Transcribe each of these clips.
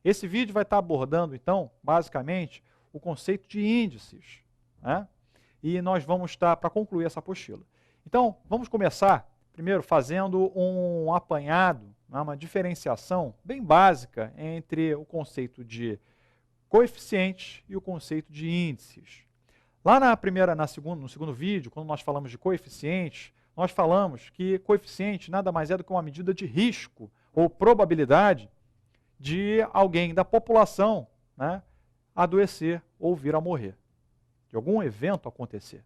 Esse vídeo vai estar abordando, então, basicamente, o conceito de índices, né? E nós vamos estar, para concluir essa apostila. Então, vamos começar, primeiro, fazendo um apanhado, né, uma diferenciação bem básica entre o conceito de coeficientes e o conceito de índices. Lá no segundo vídeo, quando nós falamos de coeficientes, nós falamos que coeficiente nada mais é do que uma medida de risco ou probabilidade de alguém da população, né, adoecer ou vir a morrer, de algum evento acontecer.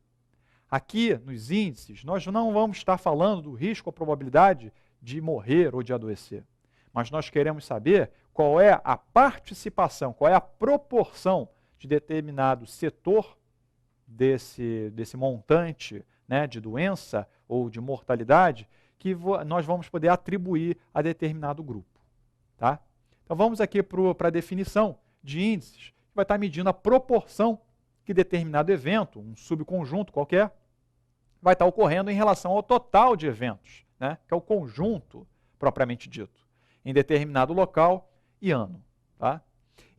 Aqui, nos índices, nós não vamos estar falando do risco ou probabilidade de morrer ou de adoecer, mas nós queremos saber qual é a participação, qual é a proporção de determinado setor desse montante, né, de doença ou de mortalidade que nós vamos poder atribuir a determinado grupo. Tá? Então vamos aqui para a definição de índices, que vai estar medindo a proporção que determinado evento, um subconjunto qualquer, vai estar ocorrendo em relação ao total de eventos, né, que é o conjunto propriamente dito, em determinado local e ano. Tá?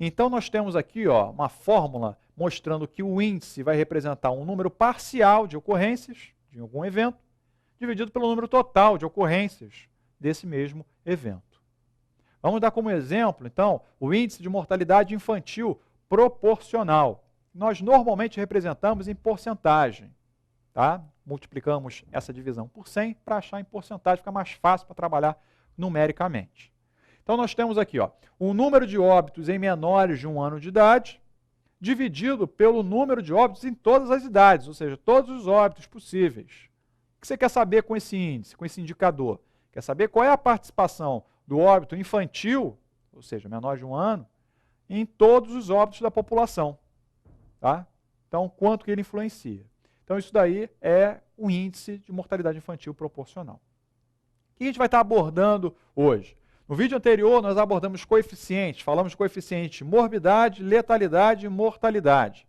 Então nós temos aqui uma fórmula mostrando que o índice vai representar um número parcial de ocorrências de algum evento, dividido pelo número total de ocorrências desse mesmo evento. Vamos dar como exemplo, então, o índice de mortalidade infantil proporcional. Nós normalmente representamos em porcentagem. Tá? Multiplicamos essa divisão por 100 para achar em porcentagem, fica mais fácil para trabalhar numericamente. Então nós temos aqui o número de óbitos em menores de 1 ano de idade, dividido pelo número de óbitos em todas as idades, ou seja, todos os óbitos possíveis. O que você quer saber com esse índice, com esse indicador? Quer saber qual é a participação do óbito infantil, ou seja, menor de 1 ano, em todos os óbitos da população. Tá? Então, quanto que ele influencia? Então, isso daí é o índice de mortalidade infantil proporcional. O que a gente vai estar abordando hoje? No vídeo anterior, nós abordamos coeficientes, falamos de coeficiente morbidade, letalidade e mortalidade.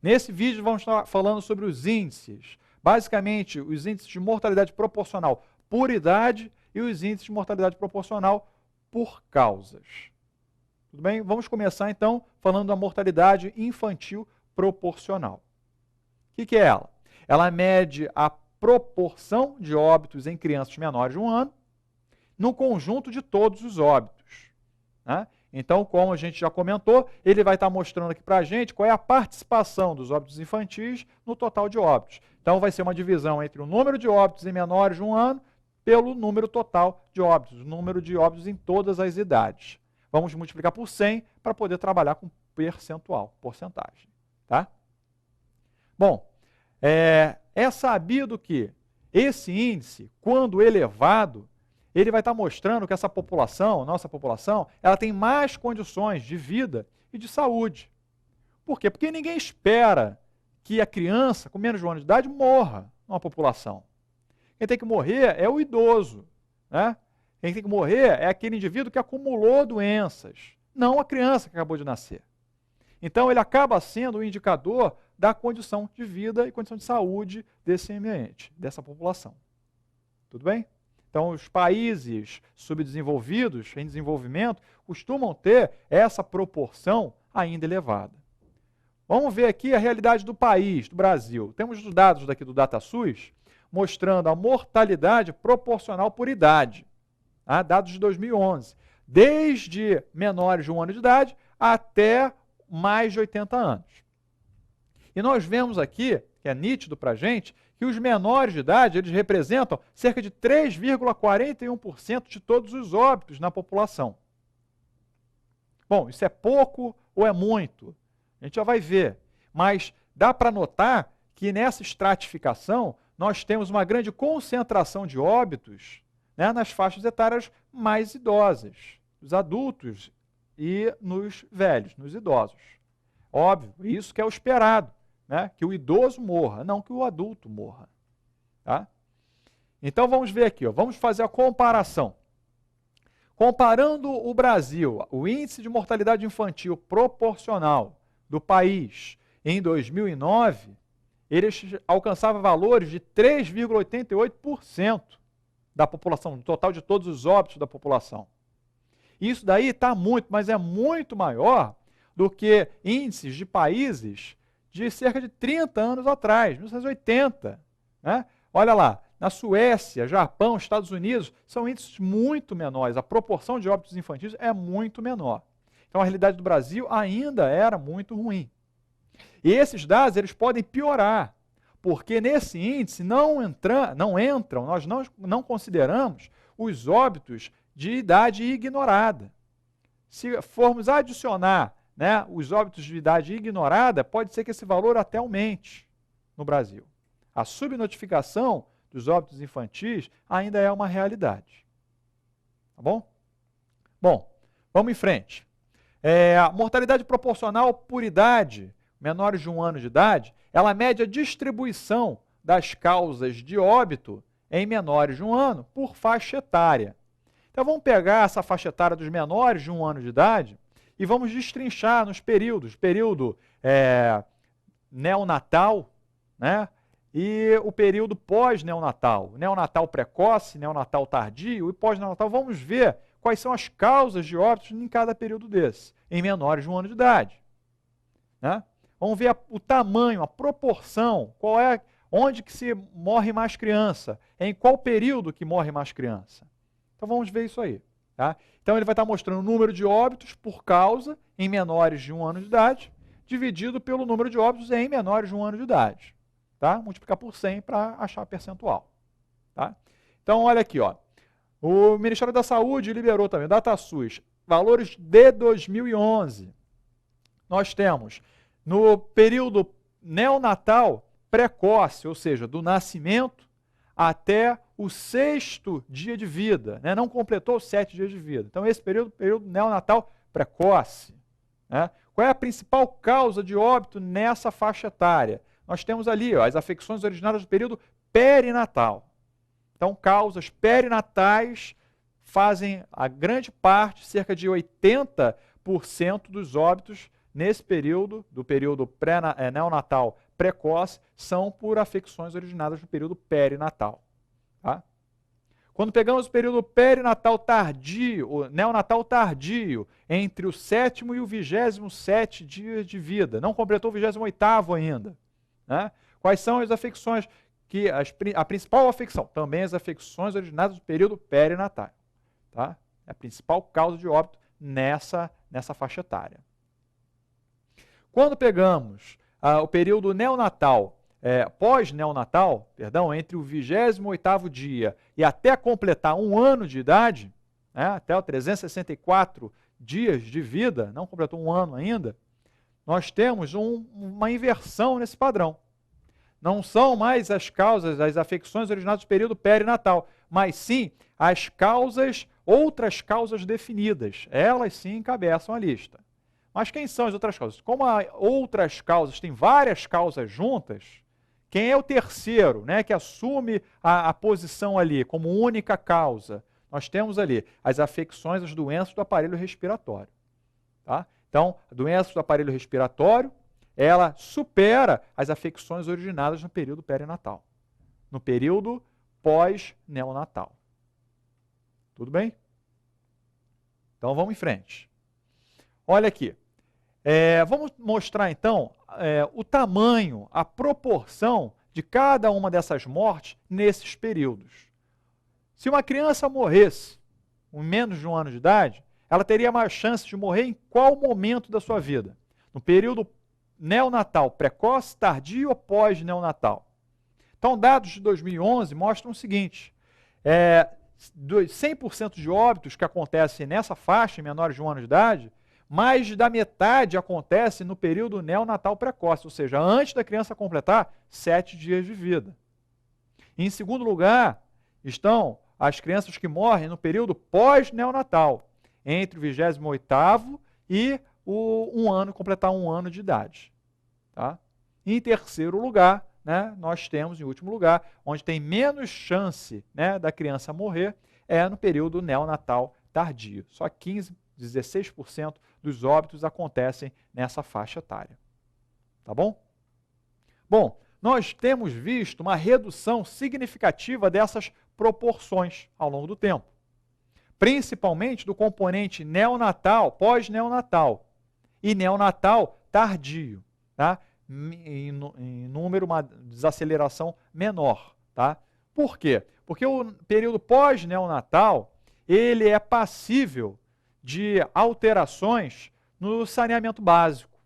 Nesse vídeo, vamos estar falando sobre os índices. Basicamente, os índices de mortalidade proporcional por idade e os índices de mortalidade proporcional por causas. Tudo bem? Vamos começar, então, falando da mortalidade infantil proporcional. O que é ela? Ela mede a proporção de óbitos em crianças menores de 1 ano no conjunto de todos os óbitos. Né? Então, como a gente já comentou, ele vai estar mostrando aqui para a gente qual é a participação dos óbitos infantis no total de óbitos. Então, vai ser uma divisão entre o número de óbitos em menores de 1 ano pelo número total de óbitos, o número de óbitos em todas as idades. Vamos multiplicar por 100 para poder trabalhar com percentual, porcentagem. Tá? Bom, é sabido que esse índice, quando elevado, ele vai estar mostrando que essa população, nossa população, ela tem mais condições de vida e de saúde. Por quê? Porque ninguém espera que a criança com menos de 1 ano de idade morra numa população. Quem tem que morrer é o idoso, né? Quem tem que morrer é aquele indivíduo que acumulou doenças, não a criança que acabou de nascer. Então, ele acaba sendo um indicador da condição de vida e condição de saúde desse ambiente, dessa população. Tudo bem? Então, os países subdesenvolvidos, em desenvolvimento, costumam ter essa proporção ainda elevada. Vamos ver aqui a realidade do país, do Brasil. Temos os dados daqui do DataSUS, mostrando a mortalidade proporcional por idade. Tá? Dados de 2011. Desde menores de 1 ano de idade até mais de 80 anos. E nós vemos aqui, que é nítido para a gente, que os menores de idade eles representam cerca de 3,41% de todos os óbitos na população. Bom, isso é pouco ou é muito? A gente já vai ver. Mas dá para notar que nessa estratificação nós temos uma grande concentração de óbitos, né, nas faixas etárias mais idosas, nos adultos e nos velhos, nos idosos. Óbvio, isso que é o esperado, né, que o idoso morra, não que o adulto morra. Tá? Então vamos ver aqui, vamos fazer a comparação. Comparando o Brasil, o índice de mortalidade infantil proporcional do país em 2009, ele alcançava valores de 3,88% da população, no total de todos os óbitos da população. Isso daí está muito, mas é muito maior do que índices de países de cerca de 30 anos atrás, 1980. Né? Olha lá, na Suécia, Japão, Estados Unidos, são índices muito menores. A proporção de óbitos infantis é muito menor. Então, a realidade do Brasil ainda era muito ruim. E esses dados eles podem piorar, porque nesse índice não entram, nós não consideramos os óbitos de idade ignorada. Se formos adicionar, né, os óbitos de idade ignorada, pode ser que esse valor até aumente no Brasil. A subnotificação dos óbitos infantis ainda é uma realidade. Tá bom? Bom, vamos em frente. A mortalidade proporcional por idade, menores de 1 ano de idade, ela mede a distribuição das causas de óbito em menores de 1 ano por faixa etária. Então vamos pegar essa faixa etária dos menores de 1 ano de idade e vamos destrinchar nos períodos, período neonatal, né, e o período pós-neonatal, neonatal precoce, neonatal tardio e pós-neonatal. Vamos ver quais são as causas de óbitos em cada período desse, em menores de 1 ano de idade. Né? Vamos ver o tamanho, a proporção, onde que se morre mais criança, em qual período que morre mais criança. Então vamos ver isso aí. Tá? Então ele vai estar mostrando o número de óbitos por causa em menores de 1 ano de idade, dividido pelo número de óbitos em menores de 1 ano de idade. Tá? Multiplicar por 100 para achar percentual. Tá? Então olha aqui, ó. O Ministério da Saúde liberou também, DataSUS, valores de 2011. Nós temos, no período neonatal precoce, ou seja, do nascimento até o 6º dia de vida, né? Não completou os 7 dias de vida. Então, esse período neonatal precoce. Né? Qual é a principal causa de óbito nessa faixa etária? Nós temos ali ó, as afecções originárias do período perinatal. Então, causas perinatais fazem a grande parte, cerca de 80% dos óbitos nesse período, do período neonatal precoce, são por afecções originadas do período perinatal. Tá? Quando pegamos o período perinatal tardio, o neonatal tardio, entre o 7º e o 27º dia de vida, não completou o 28º ainda. Né? Quais são as afecções? A principal afecção, também as afecções originadas do período perinatal. Tá? É a principal causa de óbito nessa faixa etária. Quando pegamos o período neonatal, pós-neonatal, entre o 28º dia e até completar 1 ano de idade, né, até os 364 dias de vida, não completou 1 ano ainda, nós temos uma inversão nesse padrão. Não são mais as causas, as afecções originadas do período perinatal, mas sim outras causas definidas. Elas sim encabeçam a lista. Mas quem são as outras causas? Como outras causas têm várias causas juntas, quem é o terceiro, né, que assume a posição ali como única causa? Nós temos ali as afecções, as doenças do aparelho respiratório. Tá? Então, a doença do aparelho respiratório, ela supera as afecções originadas no período perinatal, no período pós-neonatal. Tudo bem? Então, vamos em frente. Olha aqui. Vamos mostrar, então, o tamanho, a proporção de cada uma dessas mortes nesses períodos. Se uma criança morresse com menos de 1 ano de idade, ela teria mais chance de morrer em qual momento da sua vida? No período neonatal precoce, tardio ou pós-neonatal? Então, dados de 2011 mostram o seguinte, 100% de óbitos que acontecem nessa faixa, em menores de 1 ano de idade, mais da metade acontece no período neonatal precoce, ou seja, antes da criança completar 7 dias de vida. Em segundo lugar, estão as crianças que morrem no período pós-neonatal, entre o 28º e completar 1 ano de idade. Tá? Em terceiro lugar, né, nós temos, em último lugar, onde tem menos chance, né, da criança morrer, é no período neonatal tardio. Só 16% dos óbitos acontecem nessa faixa etária. Tá bom? Bom, nós temos visto uma redução significativa dessas proporções ao longo do tempo. principalmente do componente neonatal, pós-neonatal e neonatal tardio, tá? Em número, uma desaceleração menor, tá? Por quê? Porque o período pós-neonatal, ele é passível de alterações no saneamento básico,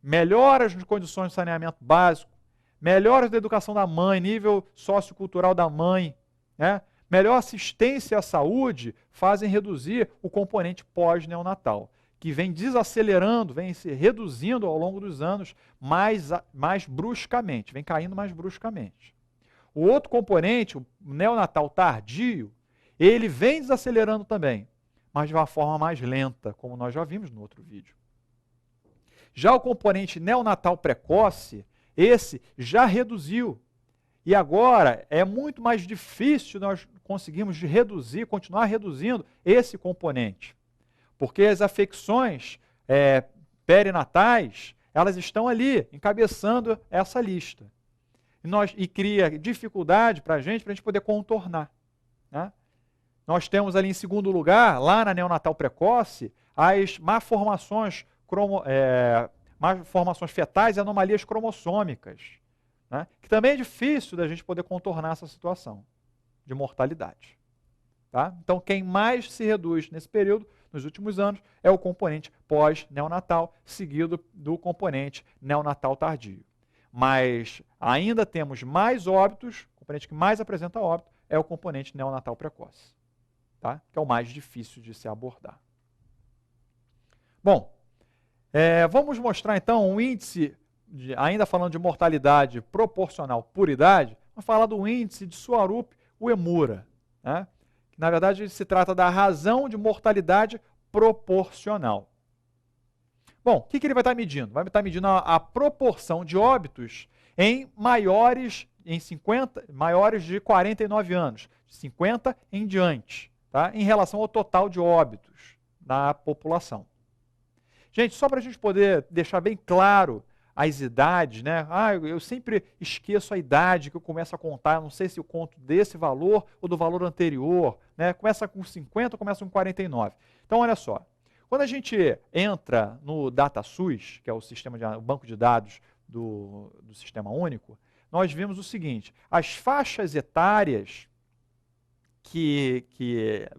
melhoras de condições de saneamento básico, melhoras da educação da mãe, nível sociocultural da mãe, né? Melhor assistência à saúde fazem reduzir o componente pós-neonatal, que vem desacelerando, vem se reduzindo ao longo dos anos mais bruscamente, vem caindo mais bruscamente. O outro componente, o neonatal tardio, ele vem desacelerando também, mas de uma forma mais lenta, como nós já vimos no outro vídeo. Já o componente neonatal precoce, esse já reduziu. E agora é muito mais difícil nós conseguirmos reduzir, continuar reduzindo esse componente. Porque as afecções perinatais, elas estão ali, encabeçando essa lista. E cria dificuldade para a gente poder contornar, né? Nós temos ali em segundo lugar, lá na neonatal precoce, as malformações fetais e anomalias cromossômicas, né? Que também é difícil da gente poder contornar essa situação de mortalidade. Tá? Então, quem mais se reduz nesse período, nos últimos anos, é o componente pós-neonatal, seguido do componente neonatal tardio. Mas ainda temos mais óbitos, o componente que mais apresenta óbito é o componente neonatal precoce, tá? Que é o mais difícil de se abordar. Bom, vamos mostrar então um índice, ainda falando de mortalidade proporcional por idade, vamos falar do índice de Swarup-Uemura, né? Que, na verdade, se trata da razão de mortalidade proporcional. Bom, o que ele vai estar medindo? Vai estar medindo a proporção de óbitos em maiores de 49 anos, de 50 em diante, tá? Em relação ao total de óbitos da população. Gente, só para a gente poder deixar bem claro as idades, né? Eu sempre esqueço a idade que eu começo a contar, não sei se eu conto desse valor ou do valor anterior, né? Começa com 50 ou começa com 49. Então, olha só, quando a gente entra no DataSUS, que é o banco de dados do Sistema Único, nós vimos o seguinte: as faixas etárias,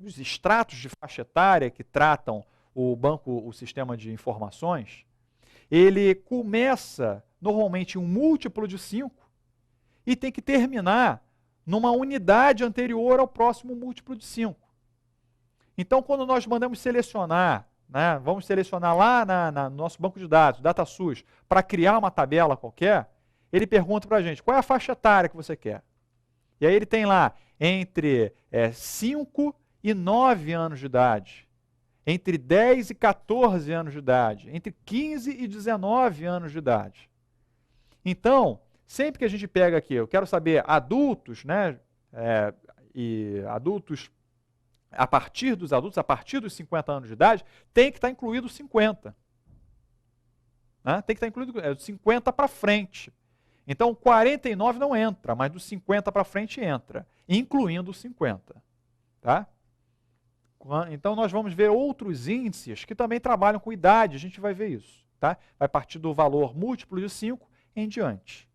os extratos de faixa etária que tratam o sistema de informações, ele começa normalmente em um múltiplo de 5 e tem que terminar numa unidade anterior ao próximo múltiplo de 5. Então, quando nós mandamos selecionar, né, vamos selecionar lá no nosso banco de dados, DataSUS, para criar uma tabela qualquer, ele pergunta para a gente, qual é a faixa etária que você quer? E aí ele tem lá entre 5 e 9 anos de idade, entre 10 e 14 anos de idade, entre 15 e 19 anos de idade. Então, sempre que a gente pega aqui, eu quero saber adultos, né, e adultos, a partir dos 50 anos de idade, tem que estar incluído 50. Né? Tem que estar incluído 50 para frente. Então, 49 não entra, mas dos 50 para frente entra, incluindo os 50. Tá? Então, nós vamos ver outros índices que também trabalham com idade, a gente vai ver isso. Tá? Vai partir do valor múltiplo de 5 em diante.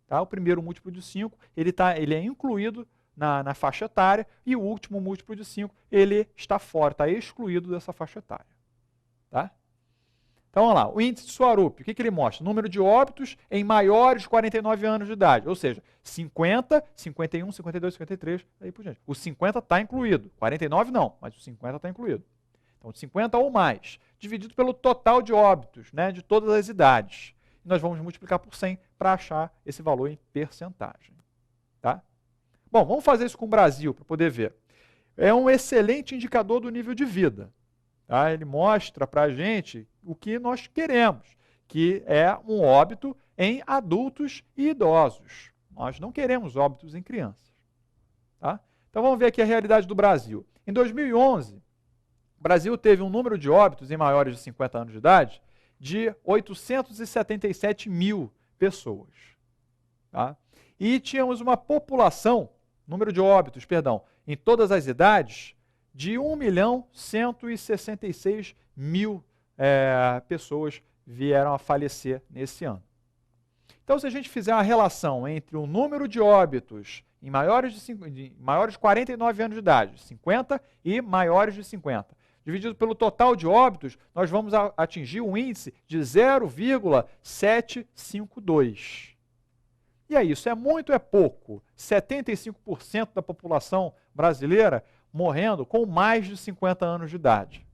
Tá? O primeiro múltiplo de 5, ele é incluído na faixa etária, e o último múltiplo de 5, ele está fora, está excluído dessa faixa etária. Tá? Então, vamos lá, o índice de Swarup, o que ele mostra? Número de óbitos em maiores de 49 anos de idade, ou seja, 50, 51, 52, 53, aí por diante. O 50 está incluído, 49 não, mas o 50 está incluído. Então, 50 ou mais, dividido pelo total de óbitos, né, de todas as idades. E nós vamos multiplicar por 100 para achar esse valor em percentagem. Tá? Bom, vamos fazer isso com o Brasil, para poder ver. É um excelente indicador do nível de vida. Tá? Ele mostra para a gente o que nós queremos, que é um óbito em adultos e idosos. Nós não queremos óbitos em crianças. Tá? Então vamos ver aqui a realidade do Brasil. Em 2011, o Brasil teve um número de óbitos em maiores de 50 anos de idade de 877 mil pessoas. Tá? E tínhamos uma população, número de óbitos, perdão, em todas as idades, de 1.166.000 pessoas vieram a falecer nesse ano. Então, se a gente fizer uma relação entre o número de óbitos em maiores de 49 anos de idade, 50 e maiores de 50, dividido pelo total de óbitos, nós vamos atingir um índice de 0,752. E é isso, é muito, é pouco. 75% da população brasileira morrendo com mais de 50 anos de idade.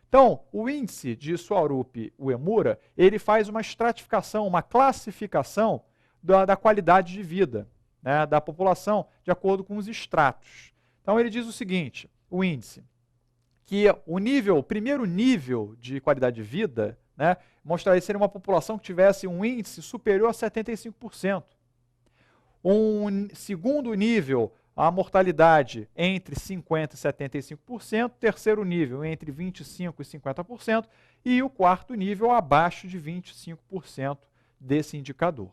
Então, o índice de Swarup-Uemura, ele faz uma estratificação, uma classificação da qualidade de vida, né, da população, de acordo com os estratos. Então, ele diz o seguinte, o índice, que o primeiro nível de qualidade de vida, né, mostraria ser uma população que tivesse um índice superior a 75%. Um segundo nível, a mortalidade entre 50% e 75%, terceiro nível entre 25% e 50%, e o quarto nível abaixo de 25% desse indicador.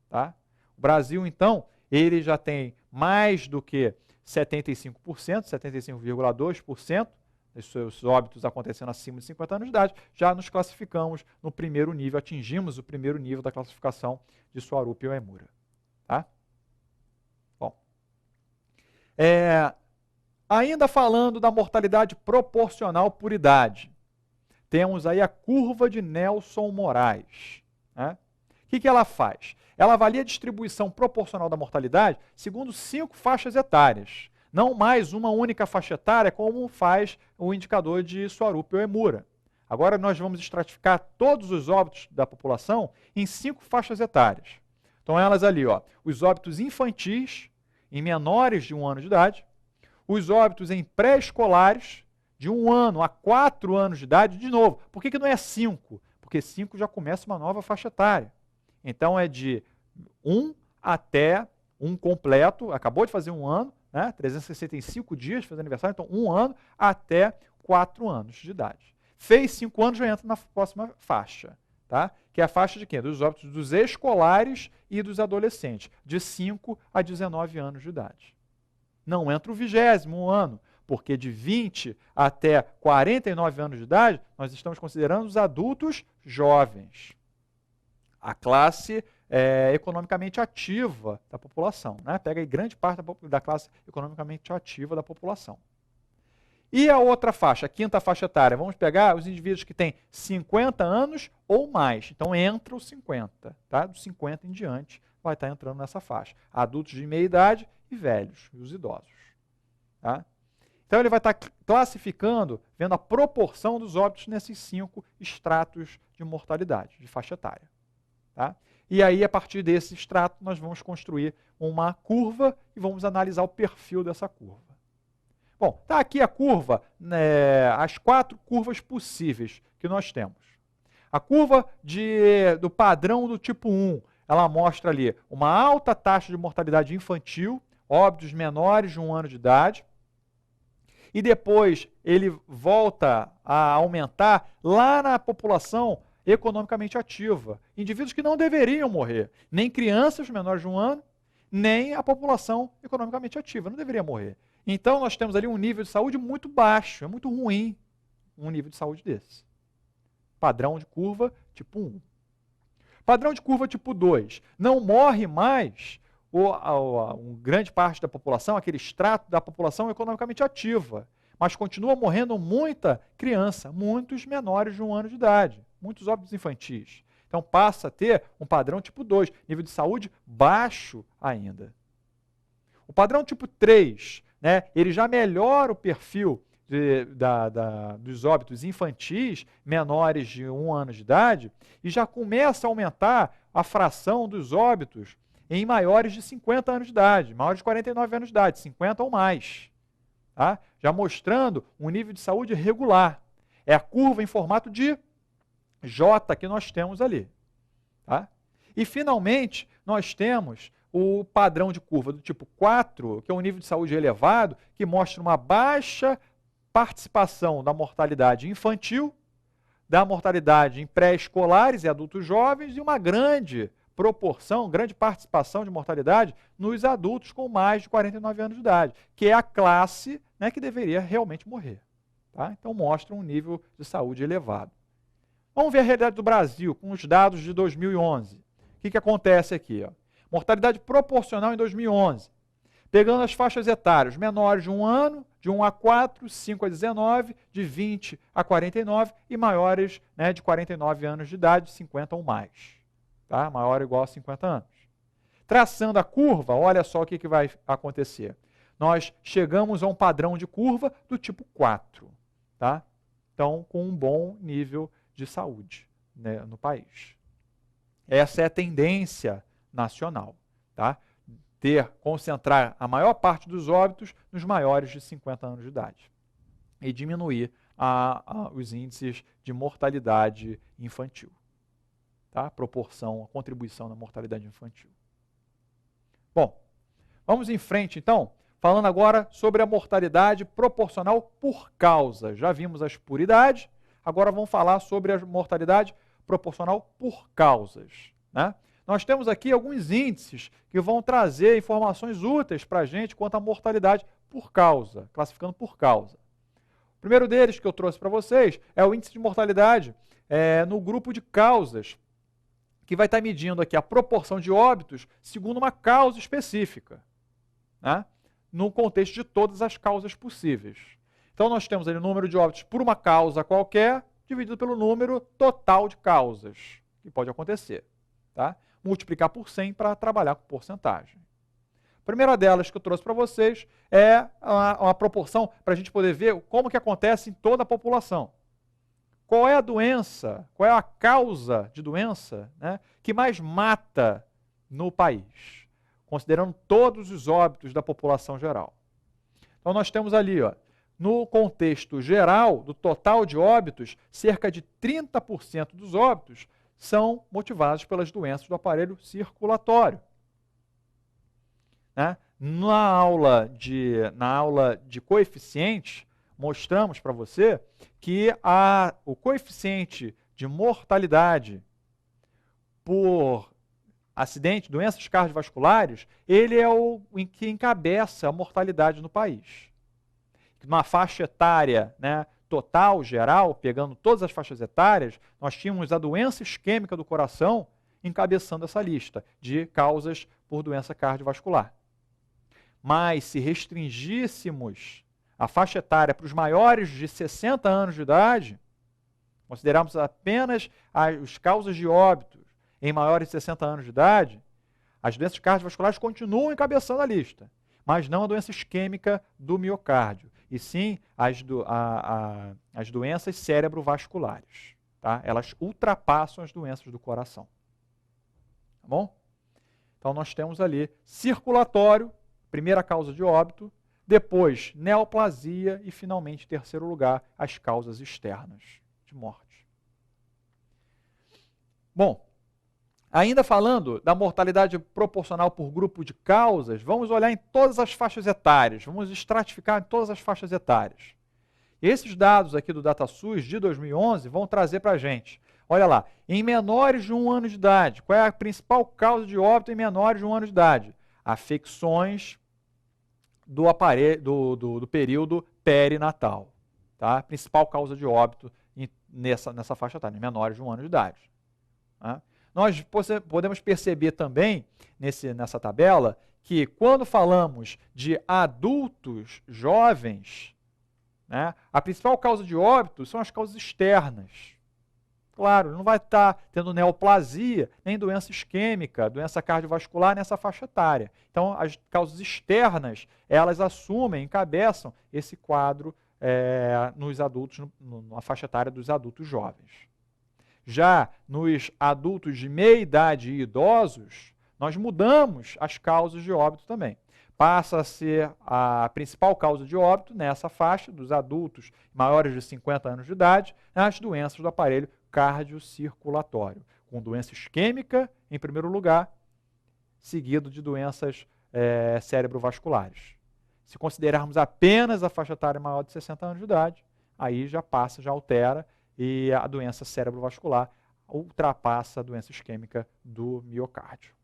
Tá? O Brasil, então, ele já tem mais do que 75%, 75,2%, dos seus óbitos acontecendo acima de 50 anos de idade, já nos classificamos no primeiro nível, atingimos o primeiro nível da classificação de Swarup-Uemura. Tá? Ainda falando da mortalidade proporcional por idade, temos aí a curva de Nelson Moraes. Né? O que ela faz? Ela avalia a distribuição proporcional da mortalidade segundo 5 faixas etárias, não mais uma única faixa etária como faz o indicador de Swarup-Uemura. Agora nós vamos estratificar todos os óbitos da população em 5 faixas etárias. Então elas ali, ó, os óbitos infantis, em menores de 1 ano de idade, os óbitos em pré-escolares, de 1 ano a 4 anos de idade, de novo. Por que não é 5? Porque 5 já começa uma nova faixa etária. Então é de 1 até 1 completo, acabou de fazer 1 ano, né? 365 dias, fez aniversário, então 1 ano até 4 anos de idade. Fez 5 anos, já entra na próxima faixa. Tá? Que é a faixa de quê? Dos óbitos dos escolares e dos adolescentes, de 5 a 19 anos de idade. Não entra o 20º ano, porque de 20 até 49 anos de idade, nós estamos considerando os adultos jovens. A classe economicamente ativa da população. Né? Pega aí grande parte da classe economicamente ativa da população. E a outra faixa, a quinta faixa etária, vamos pegar os indivíduos que têm 50 anos ou mais. Então entra os 50, tá? Dos 50 em diante vai estar entrando nessa faixa. Adultos de meia idade e velhos, e os idosos. Tá? Então ele vai estar classificando, vendo a proporção dos óbitos nesses 5 estratos de mortalidade, de faixa etária. Tá? E aí, a partir desse extrato, nós vamos construir uma curva e vamos analisar o perfil dessa curva. Bom, está aqui a curva, as 4 curvas possíveis que nós temos. A curva do padrão do tipo 1, ela mostra ali uma alta taxa de mortalidade infantil, óbitos menores de 1 ano de idade, e depois ele volta a aumentar lá na população economicamente ativa. Indivíduos que não deveriam morrer, nem crianças menores de 1 ano, nem a população economicamente ativa, não deveria morrer. Então, nós temos ali um nível de saúde muito baixo, é muito ruim um nível de saúde desse. Padrão de curva tipo 1. Padrão de curva tipo 2. Não morre mais grande parte da população, aquele extrato da população economicamente ativa, mas continua morrendo muita criança, muitos menores de 1 ano de idade, muitos óbitos infantis. Então, passa a ter um padrão tipo 2, nível de saúde baixo ainda. O padrão tipo 3, né, ele já melhora o perfil dos óbitos infantis menores de 1 ano de idade e já começa a aumentar a fração dos óbitos em maiores de 50 anos de idade, maiores de 49 anos de idade, 50 ou mais. Tá? Já mostrando um nível de saúde regular. É a curva em formato de J que nós temos ali. Tá? E, finalmente, nós temos o padrão de curva do tipo 4, que é um nível de saúde elevado, que mostra uma baixa participação da mortalidade infantil, da mortalidade em pré-escolares e adultos jovens, e uma grande proporção, grande participação de mortalidade nos adultos com mais de 49 anos de idade, que é a classe, né, que deveria realmente morrer. Tá? Então mostra um nível de saúde elevado. Vamos ver a realidade do Brasil com os dados de 2011. O que acontece aqui? Ó? Mortalidade proporcional em 2011. Pegando as faixas etárias, menores de 1 ano, de 1 a 4, 5 a 19, de 20 a 49 e maiores, né, de 49 anos de idade, 50 ou mais. Tá? Maior ou igual a 50 anos. Traçando a curva, olha só o que vai acontecer. Nós chegamos a um padrão de curva do tipo 4. Tá? Então, com um bom nível de saúde, né, no país. Essa é a tendência nacional. Tá? Concentrar a maior parte dos óbitos nos maiores de 50 anos de idade e diminuir os índices de mortalidade infantil. Tá? A contribuição na mortalidade infantil. Bom, vamos em frente então, falando agora sobre a mortalidade proporcional por causa. Já vimos as por idade, agora vamos falar sobre a mortalidade proporcional por causas. Né? Nós temos aqui alguns índices que vão trazer informações úteis para a gente quanto à mortalidade por causa, classificando por causa. O primeiro deles que eu trouxe para vocês é o índice de mortalidade no grupo de causas, que vai estar medindo aqui a proporção de óbitos segundo uma causa específica, né? No contexto de todas as causas possíveis. Então nós temos ali o número de óbitos por uma causa qualquer, dividido pelo número total de causas que pode acontecer. Tá? Multiplicar por 100 para trabalhar com porcentagem. A primeira delas que eu trouxe para vocês é uma proporção para a gente poder ver como que acontece em toda a população. Qual é a doença, qual é a causa de doença, né, que mais mata no país, considerando todos os óbitos da população geral. Então nós temos ali, ó, no contexto geral, do total de óbitos, cerca de 30% dos óbitos são motivados pelas doenças do aparelho circulatório. Né? Na aula de coeficientes, mostramos para você que o coeficiente de mortalidade por acidente, doenças cardiovasculares, ele é o que encabeça a mortalidade no país. Numa faixa etária, né, total, geral, pegando todas as faixas etárias, nós tínhamos a doença isquêmica do coração encabeçando essa lista de causas por doença cardiovascular. Mas se restringíssemos a faixa etária para os maiores de 60 anos de idade, considerarmos apenas as causas de óbito em maiores de 60 anos de idade, as doenças cardiovasculares continuam encabeçando a lista, mas não a doença isquêmica do miocárdio, e sim as doenças cerebrovasculares. Tá? Elas ultrapassam as doenças do coração. Tá bom? Então nós temos ali circulatório, primeira causa de óbito, depois neoplasia e finalmente, em terceiro lugar, as causas externas de morte. Bom, ainda falando da mortalidade proporcional por grupo de causas, vamos olhar em todas as faixas etárias, vamos estratificar em todas as faixas etárias. E esses dados aqui do DataSUS de 2011 vão trazer para a gente, olha lá, em menores de 1 ano de idade, qual é a principal causa de óbito em menores de 1 ano de idade? Afecções do período perinatal. Tá? Principal causa de óbito nessa faixa etária, em menores de 1 ano de idade. Tá? Nós podemos perceber também, nessa tabela, que quando falamos de adultos jovens, né, a principal causa de óbito são as causas externas. Claro, não vai estar tendo neoplasia, nem doença isquêmica, doença cardiovascular nessa faixa etária. Então, as causas externas, elas encabeçam esse quadro nos adultos, na faixa etária dos adultos jovens. Já nos adultos de meia idade e idosos, nós mudamos as causas de óbito também. Passa a ser a principal causa de óbito nessa faixa dos adultos maiores de 50 anos de idade, as doenças do aparelho cardiocirculatório, com doença isquêmica em primeiro lugar, seguido de doenças cerebrovasculares. Se considerarmos apenas a faixa etária maior de 60 anos de idade, aí já altera, e a doença cerebrovascular ultrapassa a doença isquêmica do miocárdio.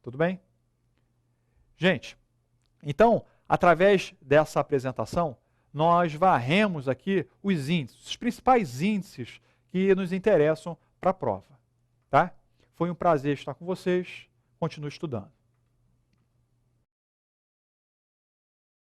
Tudo bem? Gente, então, através dessa apresentação, nós varremos aqui os índices, os principais índices que nos interessam para a prova. Tá? Foi um prazer estar com vocês. Continue estudando.